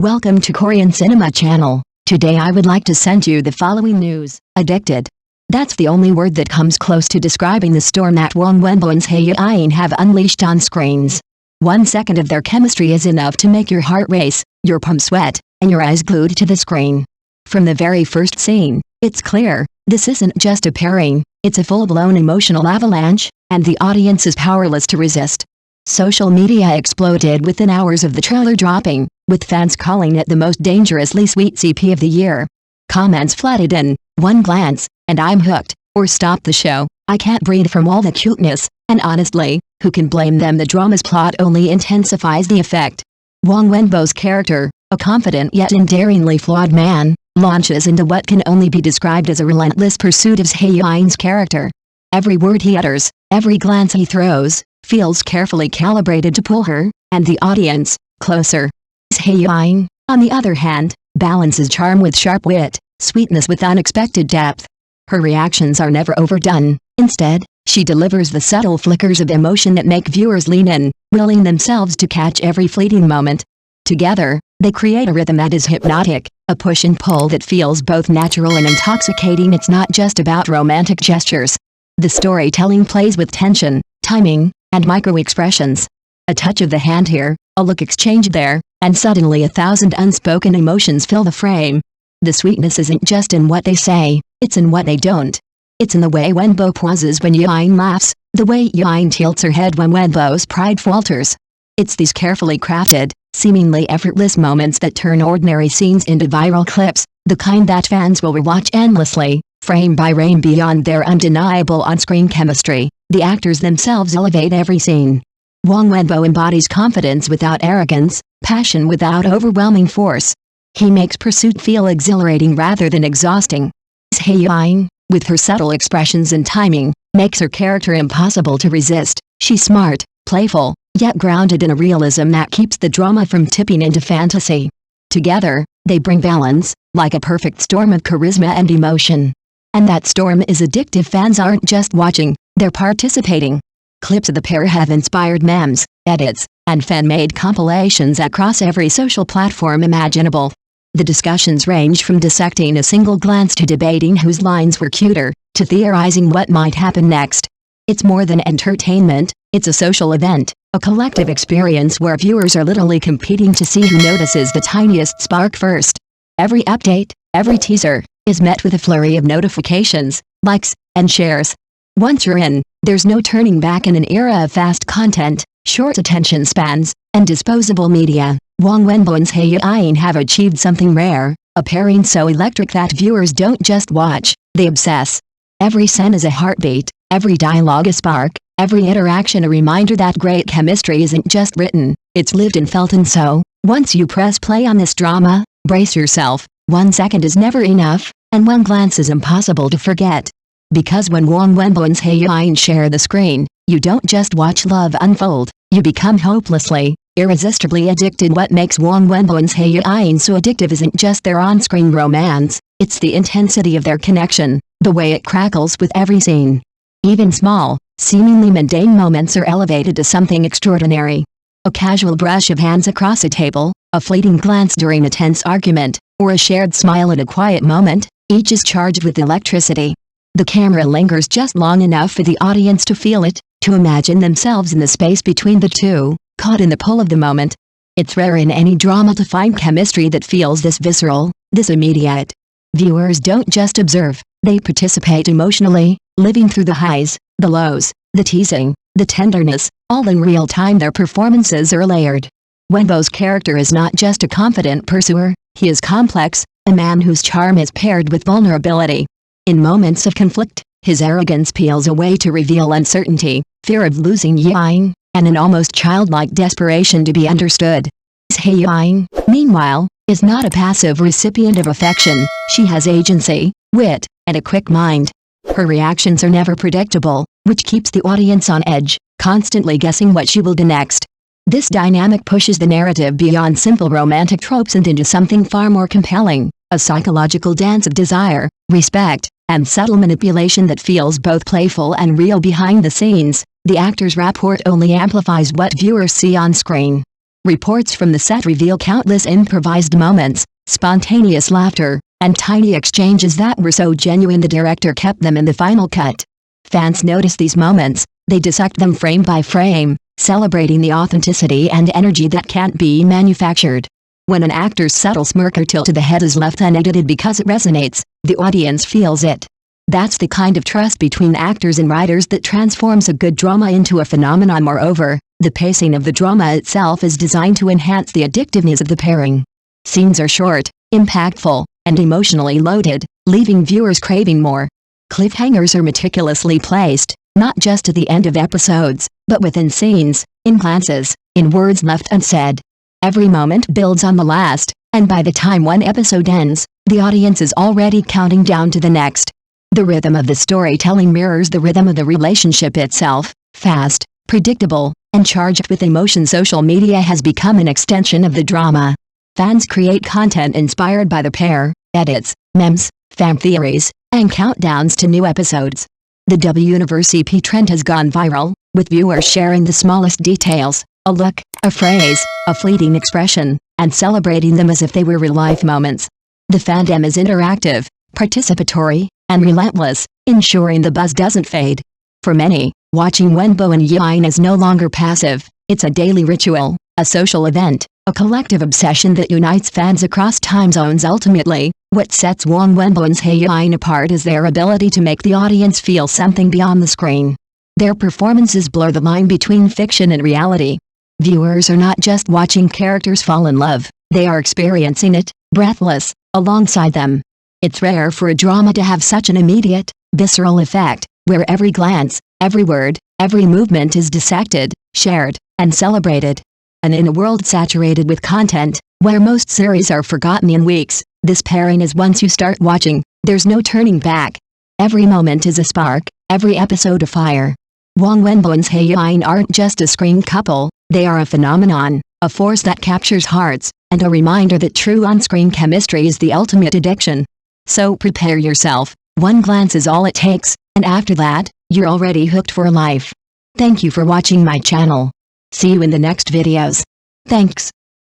Welcome to Korean Cinema Channel. Today I would like to send you the following news. Addicted. That's the only word that comes close to describing the storm that Huang, Wenbo and Hae-in have unleashed on screens. 1 second of their chemistry is enough to make your heart race, your palms sweat, and your eyes glued to the screen. From the very first scene, it's clear, this isn't just a pairing, it's a full-blown emotional avalanche, and the audience is powerless to resist. Social media exploded within hours of the trailer dropping, with fans calling it the most dangerously sweet CP of the year. Comments flooded in, "One glance, and I'm hooked," or "Stop the show, I can't breathe from all the cuteness," and honestly, who can blame them? The drama's plot only intensifies the effect. Huang Wenbo's character, a confident yet endearingly flawed man, launches into what can only be described as a relentless pursuit of Hae-in's character. Every word he utters, every glance he throws, feels carefully calibrated to pull her, and the audience, closer. Hae-in, on the other hand, balances charm with sharp wit, sweetness with unexpected depth. Her reactions are never overdone. Instead, she delivers the subtle flickers of emotion that make viewers lean in, willing themselves to catch every fleeting moment. Together, they create a rhythm that is hypnotic, a push and pull that feels both natural and intoxicating. It's not just about romantic gestures. The storytelling plays with tension, timing, and micro-expressions. A touch of the hand here, a look exchanged there, and suddenly 1,000 unspoken emotions fill the frame. The sweetness isn't just in what they say, it's in what they don't. It's in the way Wenbo pauses when Yiying laughs, the way Yiying tilts her head when Wenbo's pride falters. It's these carefully crafted, seemingly effortless moments that turn ordinary scenes into viral clips, the kind that fans will rewatch endlessly, frame by frame. Beyond their undeniable on-screen chemistry, the actors themselves elevate every scene. Huang Wenbo embodies confidence without arrogance, passion without overwhelming force. He makes pursuit feel exhilarating rather than exhausting. Hae-in, with her subtle expressions and timing, makes her character impossible to resist. She's smart, playful, yet grounded in a realism that keeps the drama from tipping into fantasy. Together, they bring balance, like a perfect storm of charisma and emotion. And that storm is addictive. Fans aren't just watching, they're participating. Clips of the pair have inspired memes, edits, and fan-made compilations across every social platform imaginable. The discussions range from dissecting a single glance to debating whose lines were cuter, to theorizing what might happen next. It's more than entertainment, it's a social event, a collective experience where viewers are literally competing to see who notices the tiniest spark first. Every update, every teaser, is met with a flurry of notifications, likes, and shares. Once you're in, there's no turning back. In an era of fast content, short attention spans, and disposable media, Huang Wenbo and Hae-in have achieved something rare, a pairing so electric that viewers don't just watch, they obsess. Every scene is a heartbeat, every dialogue a spark, every interaction a reminder that great chemistry isn't just written, it's lived and felt. And so, once you press play on this drama, brace yourself. 1 second is never enough, and 1 glance is impossible to forget. Because when Huang Wenbo and Hae-in share the screen, you don't just watch love unfold, you become hopelessly, irresistibly addicted. What makes Huang Wenbo and Hae-in so addictive isn't just their on-screen romance, it's the intensity of their connection, the way it crackles with every scene. Even small, seemingly mundane moments are elevated to something extraordinary. A casual brush of hands across a table, a fleeting glance during a tense argument, or a shared smile at a quiet moment, each is charged with electricity. The camera lingers just long enough for the audience to feel it, to imagine themselves in the space between the two, caught in the pull of the moment. It's rare in any drama to find chemistry that feels this visceral, this immediate. Viewers don't just observe, they participate emotionally, living through the highs, the lows, the teasing, the tenderness, all in real time. Their performances are layered. Wenbo's character is not just a confident pursuer, he is complex, a man whose charm is paired with vulnerability. In moments of conflict, his arrogance peels away to reveal uncertainty, fear of losing Yiying, and an almost childlike desperation to be understood. Hae-in, meanwhile, is not a passive recipient of affection. She has agency, wit, and a quick mind. Her reactions are never predictable, which keeps the audience on edge, constantly guessing what she will do next. This dynamic pushes the narrative beyond simple romantic tropes and into something far more compelling, a psychological dance of desire, respect, and subtle manipulation that feels both playful and real. Behind the scenes, the actors' rapport only amplifies what viewers see on screen. Reports from the set reveal countless improvised moments, spontaneous laughter, and tiny exchanges that were so genuine the director kept them in the final cut. Fans notice these moments, they dissect them frame by frame, celebrating the authenticity and energy that can't be manufactured. When an actor's subtle smirk or tilt to the head is left unedited because it resonates, the audience feels it. That's the kind of trust between actors and writers that transforms a good drama into a phenomenon. Moreover, the pacing of the drama itself is designed to enhance the addictiveness of the pairing. Scenes are short, impactful, and emotionally loaded, leaving viewers craving more. Cliffhangers are meticulously placed, not just at the end of episodes, but within scenes, in glances, in words left unsaid. Every moment builds on the last, and by the time one episode ends, the audience is already counting down to the next. The rhythm of the storytelling mirrors the rhythm of the relationship itself, fast, predictable, and charged with emotion. Social media has become an extension of the drama. Fans create content inspired by the pair, edits, memes, fan theories, and countdowns to new episodes. The WUniverse trend has gone viral, with viewers sharing the smallest details, a look, a phrase, a fleeting expression, and celebrating them as if they were real-life moments. The fandom is interactive, participatory, and relentless, ensuring the buzz doesn't fade. For many, watching Wenbo and Yiying is no longer passive, it's a daily ritual, a social event, a collective obsession that unites fans across time zones. Ultimately, what sets Huang, Wenbo and Hae-in apart is their ability to make the audience feel something beyond the screen. Their performances blur the line between fiction and reality. Viewers are not just watching characters fall in love, they are experiencing it, breathless, alongside them. It's rare for a drama to have such an immediate, visceral effect, where every glance, every word, every movement is dissected, shared, and celebrated. And in a world saturated with content, where most series are forgotten in weeks, this pairing is once you start watching, there's no turning back. Every moment is a spark, every episode a fire. Huang, Wenbo and Hae-in aren't just a screen couple, they are a phenomenon, a force that captures hearts, and a reminder that true on-screen chemistry is the ultimate addiction. So prepare yourself, one glance is all it takes, and after that, you're already hooked for life. Thank you for watching my channel. See you in the next videos. Thanks.